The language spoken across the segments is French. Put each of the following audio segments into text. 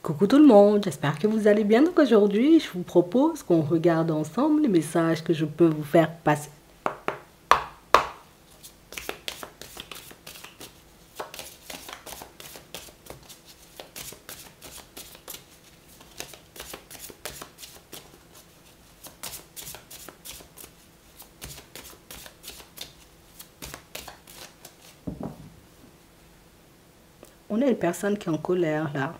Coucou tout le monde, j'espère que vous allez bien. Donc aujourd'hui, je vous propose qu'on regarde ensemble les messages que je peux vous faire passer. On a une personne qui est en colère là.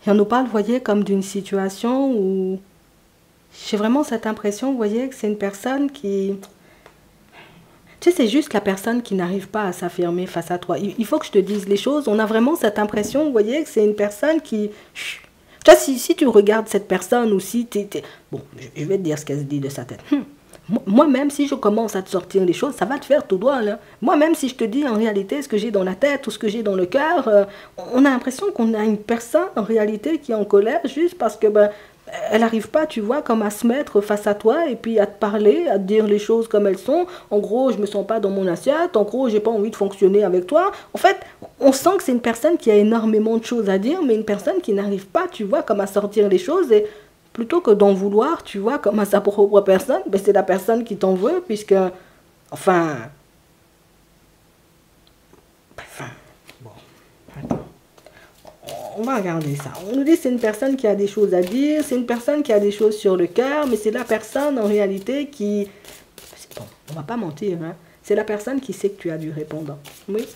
Et on nous parle, vous voyez, comme d'une situation où j'ai vraiment cette impression, vous voyez, que c'est une personne qui... Tu sais, c'est juste la personne qui n'arrive pas à s'affirmer face à toi. Il faut que je te dise les choses. On a vraiment cette impression, vous voyez, que c'est une personne qui... Tu vois, si tu regardes cette personne ou si tu es... Bon, je vais te dire ce qu'elle se dit de sa tête. Moi-même, si je commence à te sortir les choses, ça va te faire tout droit, là. Moi-même, si je te dis en réalité ce que j'ai dans la tête ou ce que j'ai dans le cœur, on a l'impression qu'on a une personne en réalité qui est en colère juste parce que elle n'arrive pas, tu vois, comme à se mettre face à toi et puis à te parler, à te dire les choses comme elles sont. En gros, je me sens pas dans mon assiette. En gros, j'ai pas envie de fonctionner avec toi. En fait, on sent que c'est une personne qui a énormément de choses à dire, mais une personne qui n'arrive pas, tu vois, comme à sortir les choses et plutôt que d'en vouloir, tu vois, comme à sa propre personne, c'est la personne qui t'en veut, puisque, enfin, bon, attends, on va regarder ça. On nous dit que c'est une personne qui a des choses à dire, c'est une personne qui a des choses sur le cœur, mais c'est la personne, en réalité, qui, bon, on va pas mentir, hein, c'est la personne qui sait que tu as du répondant, oui,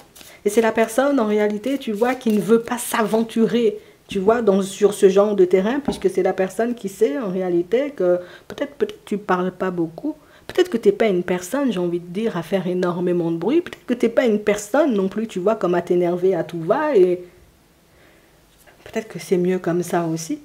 et c'est la personne, en réalité, tu vois, qui ne veut pas s'aventurer, tu vois, sur ce genre de terrain, puisque c'est la personne qui sait en réalité que peut-être tu ne parles pas beaucoup, peut-être que tu n'es pas une personne, j'ai envie de dire, à faire énormément de bruit, peut-être que tu n'es pas une personne non plus, tu vois, comme à t'énerver à tout va, et peut-être que c'est mieux comme ça aussi.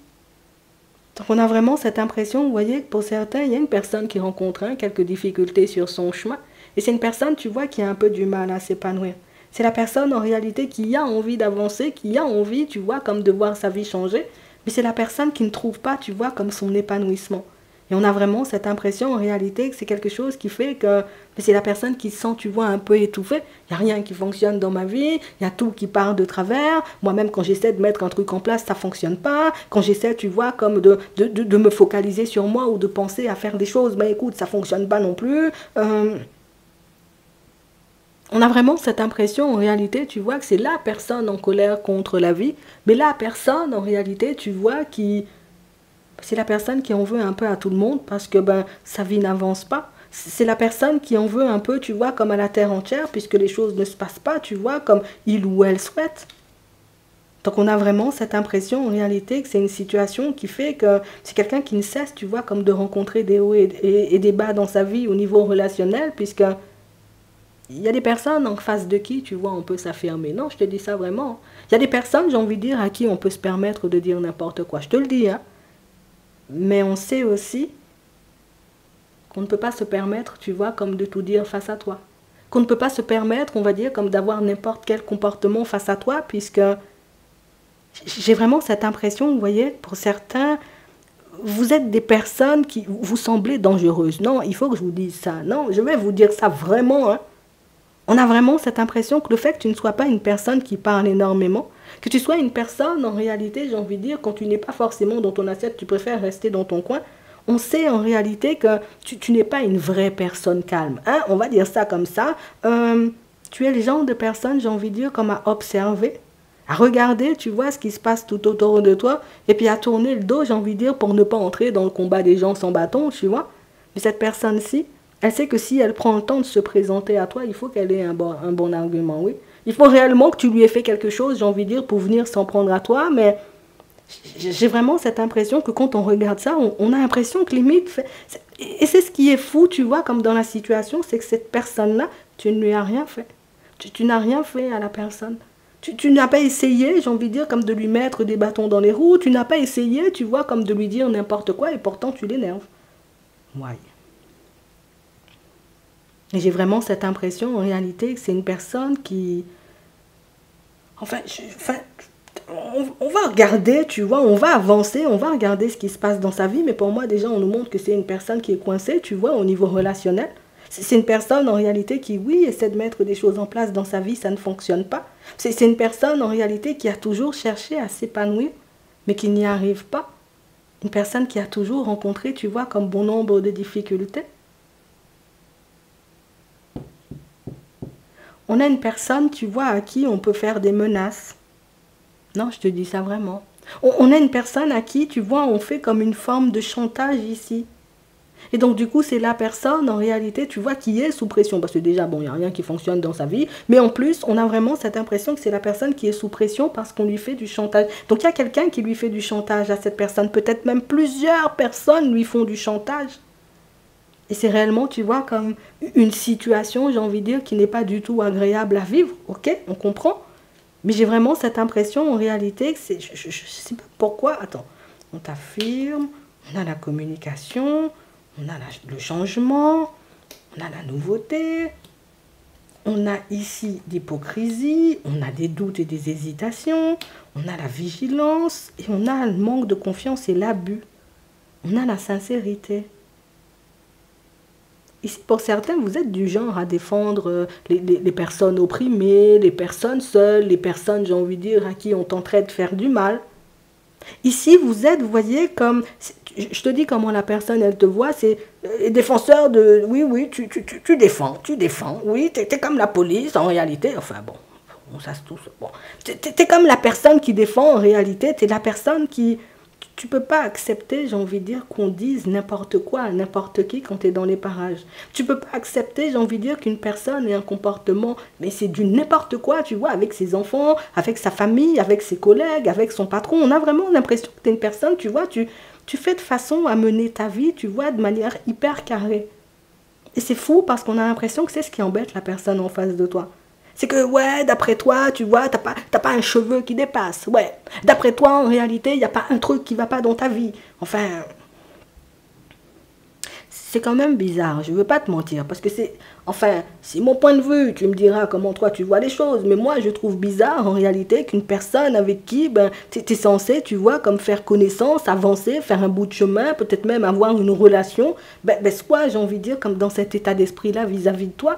Donc on a vraiment cette impression, vous voyez, que pour certains, il y a une personne qui rencontre quelques difficultés sur son chemin, et c'est une personne, tu vois, qui a un peu du mal à s'épanouir. C'est la personne en réalité qui a envie d'avancer, qui a envie, tu vois, comme de voir sa vie changer. Mais c'est la personne qui ne trouve pas, tu vois, comme son épanouissement. Et on a vraiment cette impression en réalité que c'est quelque chose qui fait que c'est la personne qui se sent, tu vois, un peu étouffée. Il n'y a rien qui fonctionne dans ma vie, il y a tout qui part de travers. Moi-même, quand j'essaie de mettre un truc en place, ça ne fonctionne pas. Quand j'essaie, tu vois, comme de me focaliser sur moi ou de penser à faire des choses, ben écoute, ça ne fonctionne pas non plus. On a vraiment cette impression, en réalité, tu vois, que c'est la personne en colère contre la vie, mais la personne, en réalité, tu vois, qui... C'est la personne qui en veut un peu à tout le monde parce que sa vie n'avance pas. C'est la personne qui en veut un peu, tu vois, comme à la terre entière, puisque les choses ne se passent pas, tu vois, comme il ou elle souhaite. Donc on a vraiment cette impression, en réalité, que c'est une situation qui fait que c'est quelqu'un qui ne cesse, tu vois, comme de rencontrer des hauts et des bas dans sa vie au niveau relationnel, puisque... Il y a des personnes en face de qui, tu vois, on peut s'affirmer. Non, je te dis ça vraiment. Il y a des personnes, j'ai envie de dire, à qui on peut se permettre de dire n'importe quoi. Je te le dis, hein. Mais on sait aussi qu'on ne peut pas se permettre, tu vois, comme de tout dire face à toi. Qu'on ne peut pas se permettre, on va dire, comme d'avoir n'importe quel comportement face à toi, puisque j'ai vraiment cette impression, vous voyez, pour certains, vous êtes des personnes qui vous semblez dangereuses. Non, il faut que je vous dise ça. Non, je vais vous dire ça vraiment, hein. On a vraiment cette impression que le fait que tu ne sois pas une personne qui parle énormément, que tu sois une personne, en réalité, j'ai envie de dire, quand tu n'es pas forcément dans ton assiette, tu préfères rester dans ton coin, on sait en réalité que tu n'es pas une vraie personne calme. Hein? On va dire ça comme ça. Tu es le genre de personne, j'ai envie de dire, comme à observer, à regarder, tu vois, ce qui se passe tout autour de toi, et puis à tourner le dos, j'ai envie de dire, pour ne pas entrer dans le combat des gens sans bâton, tu vois. Mais cette personne-ci, elle sait que si elle prend le temps de se présenter à toi, il faut qu'elle ait un bon argument, oui. Il faut réellement que tu lui aies fait quelque chose, j'ai envie de dire, pour venir s'en prendre à toi, mais j'ai vraiment cette impression que quand on regarde ça, on a l'impression que limite... Et c'est ce qui est fou, tu vois, comme dans la situation, c'est que cette personne-là, tu ne lui as rien fait. Tu n'as rien fait à la personne. Tu n'as pas essayé, j'ai envie de dire, comme de lui mettre des bâtons dans les roues. Tu n'as pas essayé, tu vois, comme de lui dire n'importe quoi, et pourtant tu l'énerves. Ouais. Et j'ai vraiment cette impression, en réalité, que c'est une personne qui... On va regarder, tu vois, on va avancer, on va regarder ce qui se passe dans sa vie, mais pour moi, déjà, on nous montre que c'est une personne qui est coincée, tu vois, au niveau relationnel. C'est une personne en réalité qui, oui, essaie de mettre des choses en place dans sa vie, ça ne fonctionne pas. C'est une personne en réalité qui a toujours cherché à s'épanouir, mais qui n'y arrive pas. Une personne qui a toujours rencontré, tu vois, comme bon nombre de difficultés. On a une personne, tu vois, à qui on peut faire des menaces. Non, je te dis ça vraiment. On a une personne à qui, tu vois, on fait comme une forme de chantage ici. Et donc, du coup, c'est la personne, en réalité, tu vois, qui est sous pression. Parce que déjà, bon, il n'y a rien qui fonctionne dans sa vie. Mais en plus, on a vraiment cette impression que c'est la personne qui est sous pression parce qu'on lui fait du chantage. Donc, il y a quelqu'un qui lui fait du chantage à cette personne. Peut-être même plusieurs personnes lui font du chantage. Et c'est réellement, tu vois, comme une situation, j'ai envie de dire, qui n'est pas du tout agréable à vivre. Ok, on comprend. Mais j'ai vraiment cette impression, en réalité, que c'est... Je ne sais pas pourquoi. Attends, on t'affirme, on a la communication... On a le changement, on a la nouveauté, on a ici l'hypocrisie, on a des doutes et des hésitations, on a la vigilance et on a le manque de confiance et l'abus. On a la sincérité. Ici, pour certains, vous êtes du genre à défendre les personnes opprimées, les personnes seules, les personnes, j'ai envie de dire, à qui on tenterait de faire du mal. Ici, vous êtes, vous voyez, comme... Je te dis comment la personne, elle te voit, c'est défenseur de... Oui, oui, tu défends, oui, t'es comme la police, en réalité, enfin bon, on ça se tous, bon. T'es comme la personne qui défend, en réalité, t'es la personne qui... Tu peux pas accepter, j'ai envie de dire, qu'on dise n'importe quoi à n'importe qui quand tu es dans les parages. Tu peux pas accepter, j'ai envie de dire, qu'une personne ait un comportement, mais c'est du n'importe quoi, tu vois, avec ses enfants, avec sa famille, avec ses collègues, avec son patron. On a vraiment l'impression que tu es une personne, tu vois, tu fais de façon à mener ta vie, tu vois, de manière hyper carrée. Et c'est fou parce qu'on a l'impression que c'est ce qui embête la personne en face de toi. C'est que, ouais, d'après toi, tu vois, t'as pas un cheveu qui dépasse. Ouais, d'après toi, en réalité, il n'y a pas un truc qui va pas dans ta vie. Enfin, c'est quand même bizarre, je veux pas te mentir. Parce que c'est mon point de vue. Tu me diras comment toi, tu vois les choses. Mais moi, je trouve bizarre, en réalité, qu'une personne avec qui, ben, t'es censé, tu vois, comme faire connaissance, avancer, faire un bout de chemin, peut-être même avoir une relation, ben soit, j'ai envie de dire, comme dans cet état d'esprit-là vis-à-vis de toi.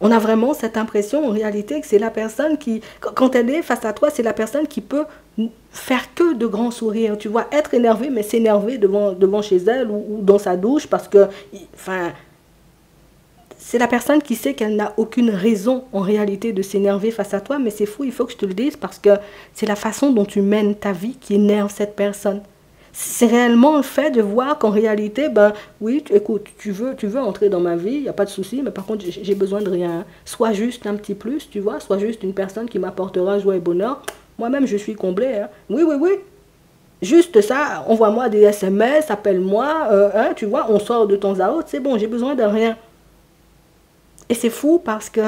On a vraiment cette impression, en réalité, que c'est la personne qui, quand elle est face à toi, c'est la personne qui peut faire que de grands sourires. Tu vois, être énervée, mais s'énerver devant chez elle ou dans sa douche parce que, enfin, c'est la personne qui sait qu'elle n'a aucune raison, en réalité, de s'énerver face à toi. Mais c'est fou, il faut que je te le dise parce que c'est la façon dont tu mènes ta vie qui énerve cette personne. C'est réellement le fait de voir qu'en réalité, ben oui, écoute, tu veux entrer dans ma vie, il n'y a pas de souci, mais par contre, j'ai besoin de rien. Sois juste un petit plus, tu vois, sois juste une personne qui m'apportera joie et bonheur. Moi-même, je suis comblé. Hein. Oui, oui, oui. Juste ça, envoie-moi des SMS, appelle-moi, hein, tu vois, on sort de temps à autre, c'est bon, j'ai besoin de rien. Et c'est fou parce que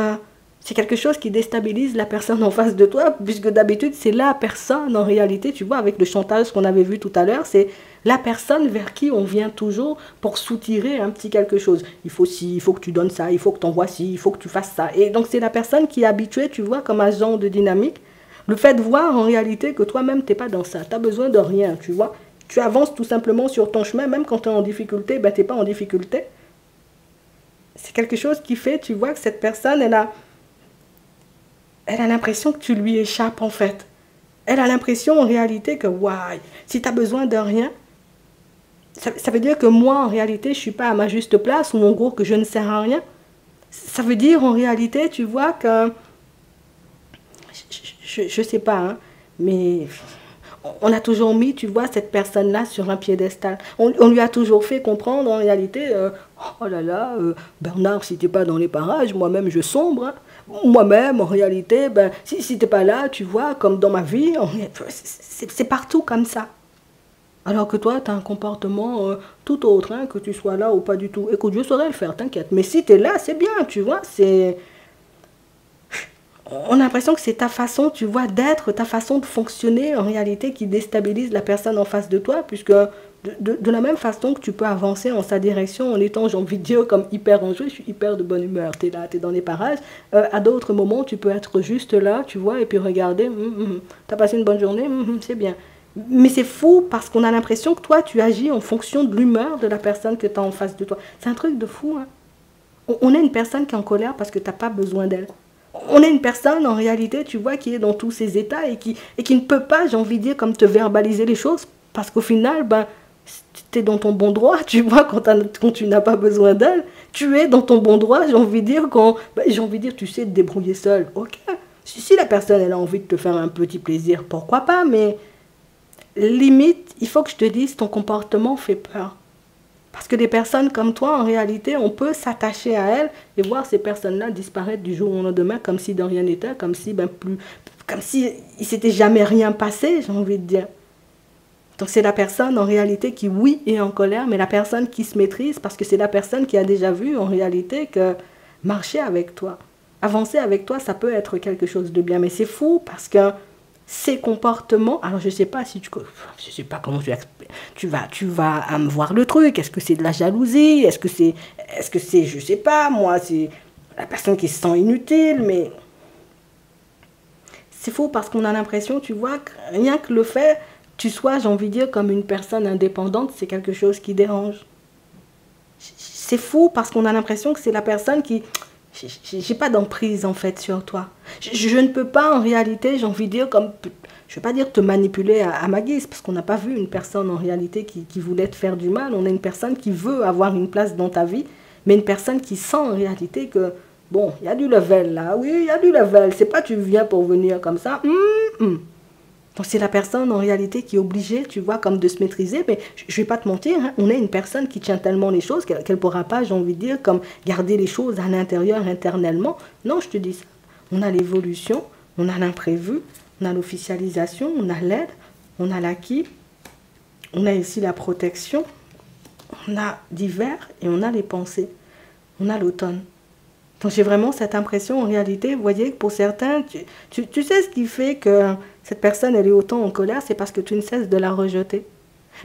c'est quelque chose qui déstabilise la personne en face de toi, puisque d'habitude, c'est la personne, en réalité, tu vois, avec le chantage qu'on avait vu tout à l'heure, c'est la personne vers qui on vient toujours pour soutirer un petit quelque chose. Il faut ci, il faut que tu donnes ça, il faut que tu envoies ci, il faut que tu fasses ça. Et donc, c'est la personne qui est habituée, tu vois, comme agent de dynamique. Le fait de voir, en réalité, que toi-même, tu n'es pas dans ça. Tu as besoin de rien, tu vois. Tu avances tout simplement sur ton chemin, même quand tu es en difficulté, ben, tu n'es pas en difficulté. C'est quelque chose qui fait, tu vois, que cette personne, elle a l'impression que tu lui échappes en fait. Elle a l'impression en réalité que, waouh, si tu as besoin de rien, ça veut dire que moi en réalité je ne suis pas à ma juste place ou en gros que je ne sers à rien. Ça veut dire en réalité, tu vois, que, je sais pas, hein, mais on a toujours mis, tu vois, cette personne-là sur un piédestal. On lui a toujours fait comprendre en réalité, oh là là, Bernard, si tu n'es pas dans les parages, moi-même je sombre, hein. Moi-même, en réalité, ben, si tu n'es pas là, tu vois, comme dans ma vie, c'est partout comme ça. Alors que toi, tu as un comportement tout autre, hein, que tu sois là ou pas du tout. Écoute, je saurais le faire, t'inquiète. Mais si tu es là, c'est bien, tu vois, c'est... On a l'impression que c'est ta façon, tu vois, d'être, ta façon de fonctionner, en réalité, qui déstabilise la personne en face de toi, puisque de la même façon que tu peux avancer en sa direction en étant, j'ai envie de dire, comme hyper enjoué, je suis hyper de bonne humeur, tu es là, tu es dans les parages, à d'autres moments, tu peux être juste là, tu vois, et puis regarder, tu as passé une bonne journée, c'est bien. Mais c'est fou parce qu'on a l'impression que toi, tu agis en fonction de l'humeur de la personne que tu as en face de toi. C'est un truc de fou, hein. On est une personne qui est en colère parce que tu n'as pas besoin d'elle. On est une personne, en réalité, tu vois, qui est dans tous ses états et qui ne peut pas, j'ai envie de dire, comme te verbaliser les choses, parce qu'au final, ben, tu es dans ton bon droit, tu vois, quand tu n'as pas besoin d'elle. Tu es dans ton bon droit, j'ai envie de dire, j'ai envie de dire, tu sais te débrouiller seul. Ok. Si la personne, elle a envie de te faire un petit plaisir, pourquoi pas, mais limite, il faut que je te dise, ton comportement fait peur. Parce que des personnes comme toi, en réalité, on peut s'attacher à elles et voir ces personnes-là disparaître du jour au lendemain comme si de rien n'était, comme si comme si il s'était jamais rien passé, j'ai envie de dire. Donc c'est la personne en réalité qui, oui, est en colère, mais la personne qui se maîtrise parce que c'est la personne qui a déjà vu en réalité que marcher avec toi, avancer avec toi, ça peut être quelque chose de bien. Mais c'est fou parce que ces comportements, alors je sais pas si je sais pas comment tu vas me voir le truc. Est-ce que c'est de la jalousie? Est-ce que c'est, je sais pas, moi, c'est la personne qui se sent inutile, mais c'est faux parce qu'on a l'impression, tu vois, que rien que le fait, tu sois, j'ai envie de dire, comme une personne indépendante, c'est quelque chose qui dérange. C'est fou parce qu'on a l'impression que c'est la personne qui, j'ai pas d'emprise en fait sur toi. Je ne peux pas en réalité, j'ai envie de dire, comme, je ne vais pas dire te manipuler à ma guise, parce qu'on n'a pas vu une personne en réalité qui voulait te faire du mal. On a une personne qui veut avoir une place dans ta vie, mais une personne qui sent en réalité que, bon, il y a du level là, oui, il y a du level. C'est pas tu viens pour venir comme ça. Donc c'est la personne en réalité qui est obligée, tu vois, comme de se maîtriser. Mais je ne vais pas te mentir, hein, on est une personne qui tient tellement les choses qu'elle ne pourra pas, j'ai envie de dire, comme garder les choses à l'intérieur, internellement. Non, je te dis ça. On a l'évolution, on a l'imprévu, on a l'officialisation, on a l'aide, on a l'acquis, on a ici la protection, on a l'hiver et on a les pensées, on a l'automne. Donc j'ai vraiment cette impression, en réalité, vous voyez, que pour certains, tu sais ce qui fait que cette personne, elle est autant en colère, c'est parce que tu ne cesses de la rejeter.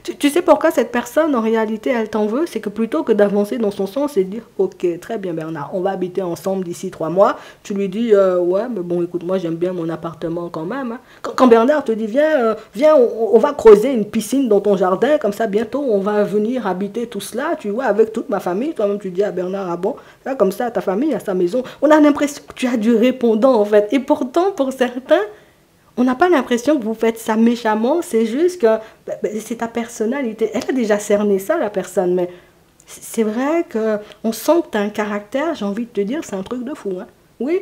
Tu sais pourquoi cette personne, en réalité, elle t'en veut? C'est que plutôt que d'avancer dans son sens et de dire, ok, très bien Bernard, on va habiter ensemble d'ici 3 mois, tu lui dis, ouais, mais bon, écoute, moi j'aime bien mon appartement quand même. Hein. Quand Bernard te dit, viens, on va creuser une piscine dans ton jardin, comme ça bientôt on va venir habiter tout cela, tu vois, avec toute ma famille, toi-même tu dis à Bernard, ah bon, là, comme ça, ta famille a sa maison. On a l'impression que tu as du répondant en fait, et pourtant pour certains, on n'a pas l'impression que vous faites ça méchamment, c'est juste que c'est ta personnalité. Elle a déjà cerné ça, la personne, mais c'est vrai qu'on sent que tu as un caractère, j'ai envie de te dire, c'est un truc de fou. Hein. Oui,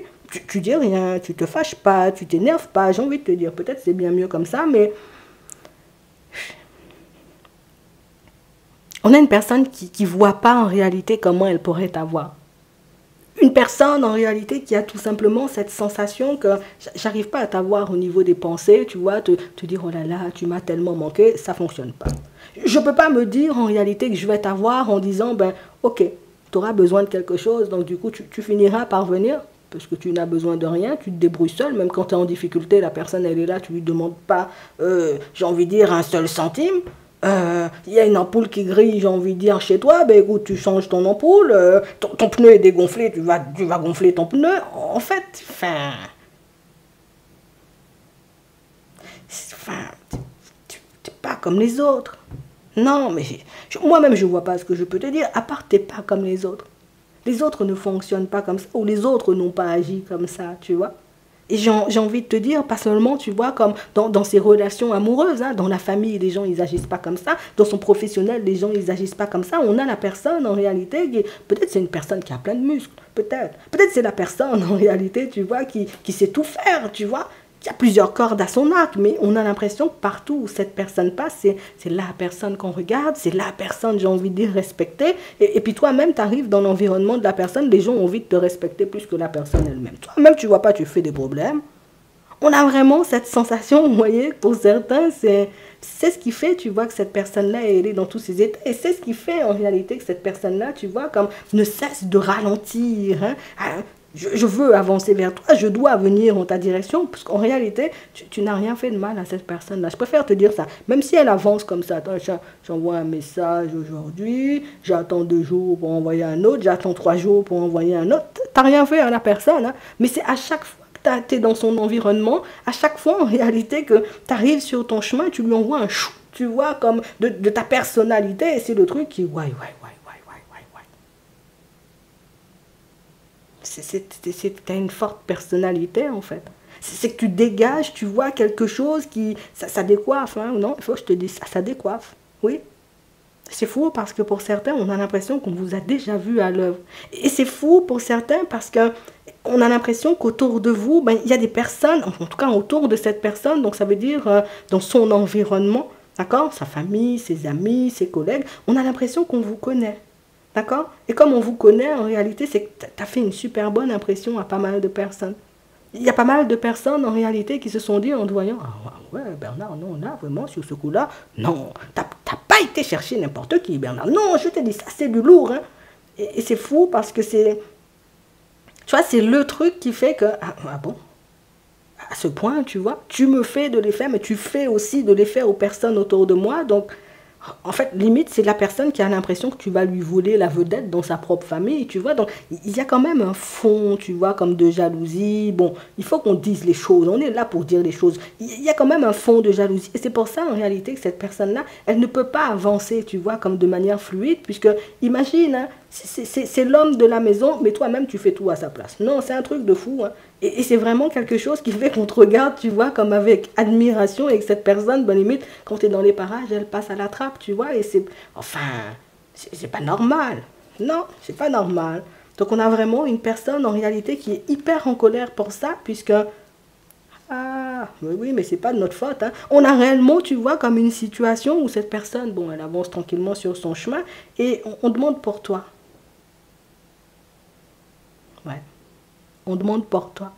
tu dis rien, tu te fâches pas, tu t'énerves pas, j'ai envie de te dire, peut-être c'est bien mieux comme ça, mais on a une personne qui ne voit pas en réalité comment elle pourrait t'avoir. Une personne en réalité qui a tout simplement cette sensation que j'arrive pas à t'avoir au niveau des pensées, tu vois, te dire oh là là, tu m'as tellement manqué, ça fonctionne pas. Je peux pas me dire en réalité que je vais t'avoir en disant ben ok, tu auras besoin de quelque chose, donc du coup tu finiras par venir parce que tu n'as besoin de rien, tu te débrouilles seul, même quand tu es en difficulté, la personne elle est là, tu lui demandes pas, j'ai envie de dire un seul centime. Y a une ampoule qui grille, j'ai envie de dire, chez toi, ben écoute, tu changes ton ampoule, ton pneu est dégonflé, tu vas gonfler ton pneu. En fait, t'es pas comme les autres. Non, mais moi-même, je vois pas ce que je peux te dire, à part t'es pas comme les autres. Les autres ne fonctionnent pas comme ça, ou les autres n'ont pas agi comme ça, tu vois. Et j'ai envie de te dire, pas seulement, tu vois, comme dans ses relations amoureuses, hein, dans la famille, les gens, ils agissent pas comme ça. Dans son professionnel, les gens, ils agissent pas comme ça. On a la personne, en réalité, peut-être c'est une personne qui a plein de muscles, peut-être. Peut-être c'est la personne, en réalité, tu vois, qui sait tout faire, tu vois. Il y a plusieurs cordes à son arc, mais on a l'impression que partout où cette personne passe, c'est la personne qu'on regarde, c'est la personne, j'ai envie de dire, respectée. Et puis toi-même, tu arrives dans l'environnement de la personne, les gens ont envie de te respecter plus que la personne elle-même. Toi-même, tu vois pas, tu fais des problèmes. On a vraiment cette sensation, vous voyez, pour certains, c'est ce qui fait, tu vois, que cette personne-là, elle est dans tous ses états. Et c'est ce qui fait, en réalité, que cette personne-là, tu vois, comme ne cesse de ralentir, hein. Je veux avancer vers toi, je dois venir en ta direction, parce qu'en réalité, tu n'as rien fait de mal à cette personne-là. Je préfère te dire ça. Même si elle avance comme ça, j'envoie un message aujourd'hui, j'attends 2 jours pour envoyer un autre, j'attends 3 jours pour envoyer un autre. Tu n'as rien fait à la personne, hein. Mais c'est à chaque fois que tu es dans son environnement, à chaque fois en réalité que tu arrives sur ton chemin, tu lui envoies un chou, tu vois, comme de ta personnalité, et c'est le truc qui, ouais. T'as une forte personnalité, en fait. C'est que tu dégages, tu vois quelque chose qui... Ça décoiffe, hein, non? Il faut que je te dise, ça décoiffe, oui. C'est fou parce que pour certains, on a l'impression qu'on vous a déjà vu à l'œuvre. Et c'est fou pour certains parce que on a l'impression qu'autour de vous, ben, il y a des personnes, en tout cas autour de cette personne, donc ça veut dire dans son environnement, d'accord? Sa famille, ses amis, ses collègues, on a l'impression qu'on vous connaît, d'accord? Et comme on vous connaît, en réalité, c'est que tu as fait une super bonne impression à pas mal de personnes. Il y a pas mal de personnes en réalité qui se sont dit en te voyant, ah ouais Bernard, non, là vraiment sur ce coup-là, non, t'as pas été chercher n'importe qui Bernard, non, je te dis ça c'est du lourd, hein. Et c'est fou parce que c'est, tu vois, c'est le truc qui fait que, ah bon, à ce point, tu vois, tu me fais de l'effet, mais tu fais aussi de l'effet aux personnes autour de moi, donc en fait, limite, c'est la personne qui a l'impression que tu vas lui voler la vedette dans sa propre famille, tu vois. Donc, il y a quand même un fond, tu vois, comme de jalousie. Bon, il faut qu'on dise les choses. On est là pour dire les choses. Il y a quand même un fond de jalousie. Et c'est pour ça, en réalité, que cette personne-là, elle ne peut pas avancer, tu vois, comme de manière fluide, puisque, imagine, hein, c'est l'homme de la maison, mais toi-même, tu fais tout à sa place. Non, c'est un truc de fou, hein. Et c'est vraiment quelque chose qui fait qu'on te regarde, tu vois, comme avec admiration et que cette personne, ben limite, quand tu es dans les parages, elle passe à la trappe, tu vois, et c'est... Enfin, c'est pas normal. Non, c'est pas normal. Donc on a vraiment une personne, en réalité, qui est hyper en colère pour ça, puisque... Ah, oui, mais c'est pas de notre faute, hein. On a réellement, tu vois, comme une situation où cette personne, bon, elle avance tranquillement sur son chemin, et on demande pour toi. Ouais. On demande pour toi.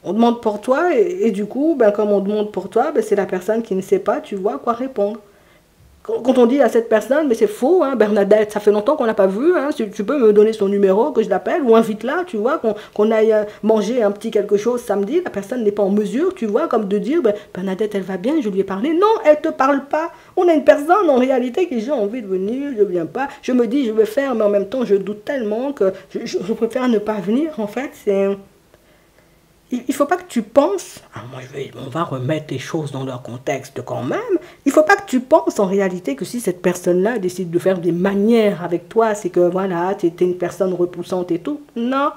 On demande pour toi et du coup, ben, comme on demande pour toi, ben, c'est la personne qui ne sait pas, tu vois, quoi répondre. Quand on dit à cette personne, mais c'est faux, hein, Bernadette, ça fait longtemps qu'on l'a pas vu, hein, tu peux me donner son numéro, que je l'appelle, ou invite-la, tu vois, qu'on aille manger un petit quelque chose samedi, la personne n'est pas en mesure, tu vois, comme de dire, ben, Bernadette, elle va bien, je lui ai parlé. Non, elle te parle pas. On a une personne, en réalité, qui dit, j'ai envie de venir, je viens pas. Je me dis, je vais faire, mais en même temps, je doute tellement que je préfère ne pas venir, en fait, c'est... Il ne faut pas que tu penses, ah, on va remettre les choses dans leur contexte quand même, il ne faut pas que tu penses en réalité que si cette personne-là décide de faire des manières avec toi, c'est que voilà, tu es une personne repoussante et tout. Non.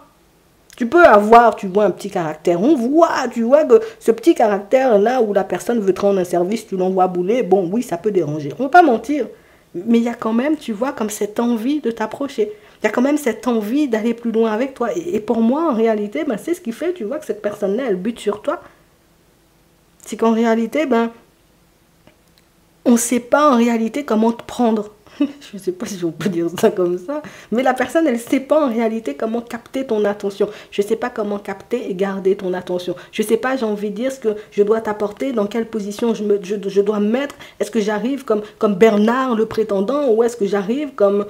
Tu peux avoir, tu vois, un petit caractère. On voit, tu vois, que ce petit caractère-là où la personne veut te rendre un service, tu l'envoies bouler, bon, oui, ça peut déranger. On ne va pas mentir. Mais il y a quand même, tu vois, comme cette envie de t'approcher. Il y a quand même cette envie d'aller plus loin avec toi. Et pour moi, en réalité, ben, c'est ce qui fait, tu vois, que cette personne-là, elle bute sur toi. C'est qu'en réalité, ben, on ne sait pas en réalité comment te prendre. Je ne sais pas si on peut dire ça comme ça. Mais la personne, elle ne sait pas en réalité comment capter ton attention. Je ne sais pas comment capter et garder ton attention. Je ne sais pas, j'ai envie de dire ce que je dois t'apporter, dans quelle position je dois me mettre. Est-ce que j'arrive comme Bernard le prétendant ou est-ce que j'arrive comme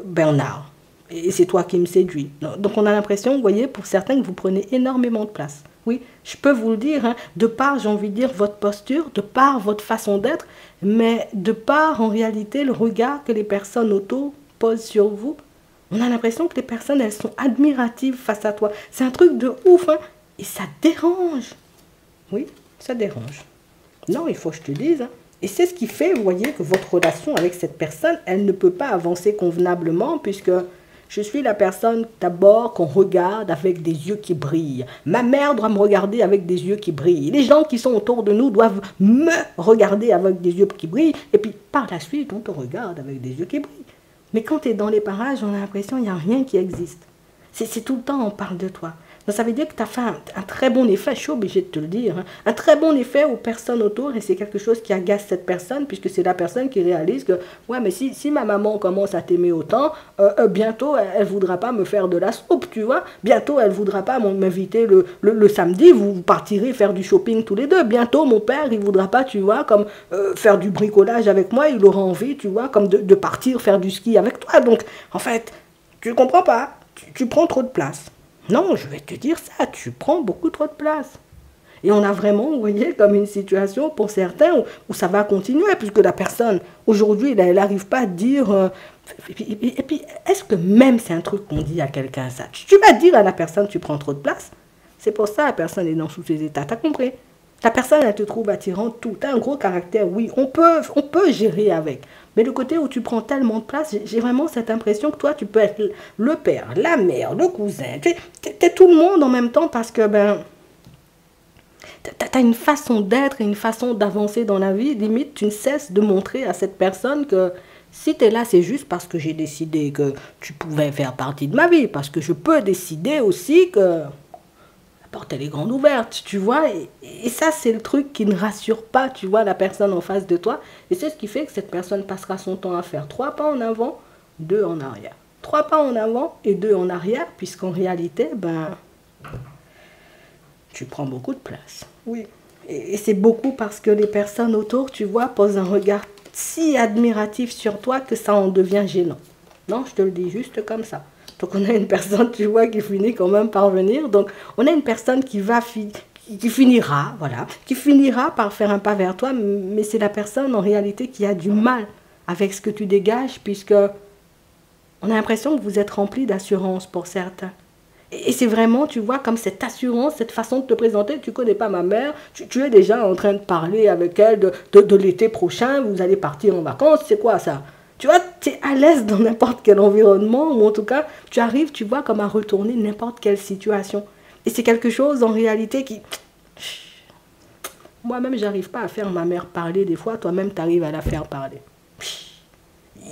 Bernard et c'est toi qui me séduis. Donc on a l'impression, vous voyez, pour certains, que vous prenez énormément de place. Oui, je peux vous le dire, hein, de par, j'ai envie de dire, votre posture, de par votre façon d'être, mais de par, en réalité, le regard que les personnes autour posent sur vous, on a l'impression que les personnes, elles sont admiratives face à toi. C'est un truc de ouf, hein, et ça dérange. Oui, ça dérange. Non, il faut que je te dise, hein. Et c'est ce qui fait, vous voyez, que votre relation avec cette personne, elle ne peut pas avancer convenablement, puisque... Je suis la personne d'abord qu'on regarde avec des yeux qui brillent. Ma mère doit me regarder avec des yeux qui brillent. Les gens qui sont autour de nous doivent me regarder avec des yeux qui brillent. Et puis par la suite, on te regarde avec des yeux qui brillent. Mais quand tu es dans les parages, on a l'impression qu'il n'y a rien qui existe. C'est tout le temps on parle de toi. Donc ça veut dire que tu as fait un très bon effet, je suis obligée de te le dire, hein, un très bon effet aux personnes autour et c'est quelque chose qui agace cette personne puisque c'est la personne qui réalise que ouais mais si ma maman commence à t'aimer autant, bientôt elle voudra pas me faire de la soupe, tu vois, bientôt elle voudra pas m'inviter le samedi, vous partirez faire du shopping tous les deux, bientôt mon père il voudra pas, tu vois, comme faire du bricolage avec moi, il aura envie, tu vois, comme de partir faire du ski avec toi, donc en fait, tu comprends pas, tu prends trop de place. Non, je vais te dire ça, tu prends beaucoup trop de place. Et on a vraiment, vous voyez, comme une situation pour certains où ça va continuer, puisque la personne, aujourd'hui, elle n'arrive pas à dire... et puis, est-ce que même c'est un truc qu'on dit à quelqu'un ça? Tu vas dire à la personne, tu prends trop de place. C'est pour ça que la personne est dans tous ses états, t'as compris? Ta personne, elle te trouve attirante, tout. Tu as un gros caractère, oui, on peut gérer avec. Mais le côté où tu prends tellement de place, j'ai vraiment cette impression que toi, tu peux être le père, la mère, le cousin. Tu es tout le monde en même temps parce que, ben, tu as une façon d'être et une façon d'avancer dans la vie. Limite, tu ne cesses de montrer à cette personne que si tu es là, c'est juste parce que j'ai décidé que tu pouvais faire partie de ma vie. Parce que je peux décider aussi que la porte, elle est grande ouverte, tu vois. Et ça, c'est le truc qui ne rassure pas, tu vois, la personne en face de toi. Et c'est ce qui fait que cette personne passera son temps à faire 3 pas en avant, 2 en arrière. 3 pas en avant et 2 en arrière, puisqu'en réalité, ben, tu prends beaucoup de place. Oui. Et c'est beaucoup parce que les personnes autour, tu vois, posent un regard si admiratif sur toi que ça en devient gênant. Non, je te le dis juste comme ça. Donc on a une personne, tu vois, qui finit quand même par venir. Donc on a une personne qui finira, voilà, qui finira par faire un pas vers toi, mais c'est la personne en réalité qui a du mal avec ce que tu dégages, puisque on a l'impression que vous êtes rempli d'assurance pour certains. Et c'est vraiment, tu vois, comme cette assurance, cette façon de te présenter. Tu ne connais pas ma mère, tu es déjà en train de parler avec elle de l'été prochain, vous allez partir en vacances, c'est quoi ça? Tu vois, tu es à l'aise dans n'importe quel environnement, ou en tout cas, tu arrives, tu vois, comme à retourner n'importe quelle situation. Et c'est quelque chose, en réalité, qui... Moi-même, j'arrive pas à faire ma mère parler des fois, toi-même, tu arrives à la faire parler.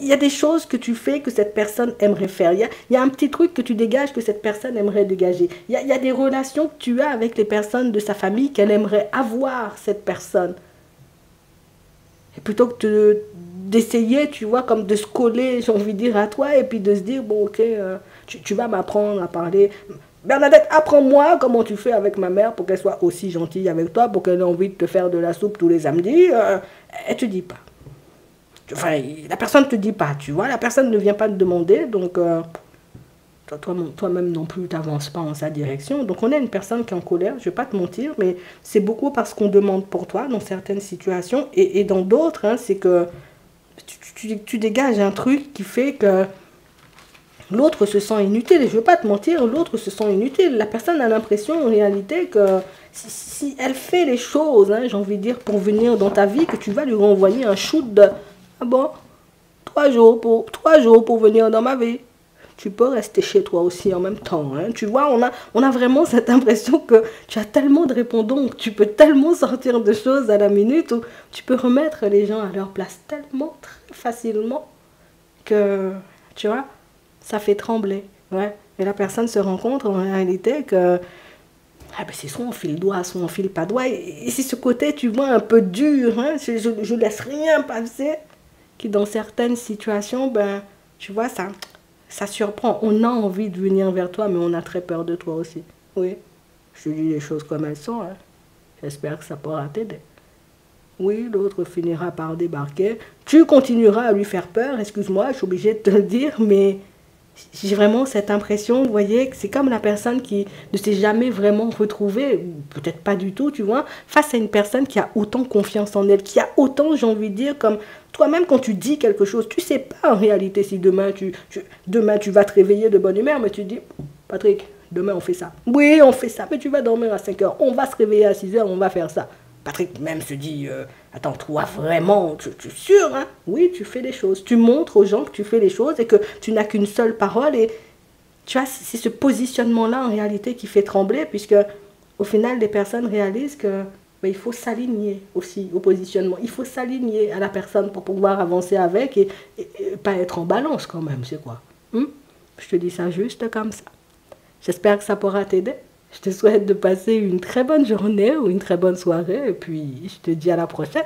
Il y a des choses que tu fais que cette personne aimerait faire. Il y a un petit truc que tu dégages que cette personne aimerait dégager. Il y a des relations que tu as avec les personnes de sa famille qu'elle aimerait avoir, cette personne. Et plutôt que d'essayer, tu vois, comme de se coller, j'ai envie de dire, à toi, et puis de se dire, bon, ok, tu vas m'apprendre à parler. Bernadette, apprends-moi comment tu fais avec ma mère pour qu'elle soit aussi gentille avec toi, pour qu'elle ait envie de te faire de la soupe tous les samedis. Elle ne te dit pas. Enfin, la personne ne te dit pas, tu vois. La personne ne vient pas te demander, donc toi-même non plus, tu n'avances pas en sa direction. Donc on a une personne qui est en colère, je ne vais pas te mentir, mais c'est beaucoup parce qu'on demande pour toi dans certaines situations. Et dans d'autres, hein, c'est que tu dégages un truc qui fait que l'autre se sent inutile. Et je ne veux pas te mentir, l'autre se sent inutile. La personne a l'impression en réalité que si elle fait les choses, hein, j'ai envie de dire, pour venir dans ta vie, que tu vas lui renvoyer un shoot de... Ah bon, 3 jours pour venir dans ma vie. Tu peux rester chez toi aussi en même temps. Hein. Tu vois, on a vraiment cette impression que tu as tellement de répondants, que tu peux tellement sortir de choses à la minute, où tu peux remettre les gens à leur place tellement, très facilement, que, tu vois, ça fait trembler. Ouais. Et la personne se rend compte en réalité que ah ben c'est soit on file doigt, soit on file pas doigt. Et c'est ce côté, tu vois, un peu dur. Hein. Je laisse rien passer. Qui dans certaines situations, ben, tu vois, ça surprend. On a envie de venir vers toi, mais on a très peur de toi aussi. Oui, je te dis les choses comme elles sont. Hein. J'espère que ça pourra t'aider. Oui, l'autre finira par débarquer. Tu continueras à lui faire peur, excuse-moi, je suis obligée de te le dire, mais j'ai vraiment cette impression, vous voyez, que c'est comme la personne qui ne s'est jamais vraiment retrouvée, peut-être pas du tout, tu vois, face à une personne qui a autant confiance en elle, qui a autant, j'ai envie de dire, comme toi-même quand tu dis quelque chose, tu sais pas en réalité si demain tu vas te réveiller de bonne humeur, mais tu dis, Patrick, demain on fait ça. Oui, on fait ça, mais tu vas dormir à 5 heures, on va se réveiller à 6 heures, on va faire ça. Patrick même se dit, attends, toi vraiment, tu es sûr, hein? Oui, tu fais les choses. Tu montres aux gens que tu fais les choses et que tu n'as qu'une seule parole. Et tu vois, c'est ce positionnement-là en réalité qui fait trembler, puisque au final, les personnes réalisent que il faut s'aligner aussi au positionnement. Il faut s'aligner à la personne pour pouvoir avancer avec et pas être en balance quand même, c'est quoi? Je te dis ça juste comme ça. J'espère que ça pourra t'aider. Je te souhaite de passer une très bonne journée ou une très bonne soirée et puis je te dis à la prochaine.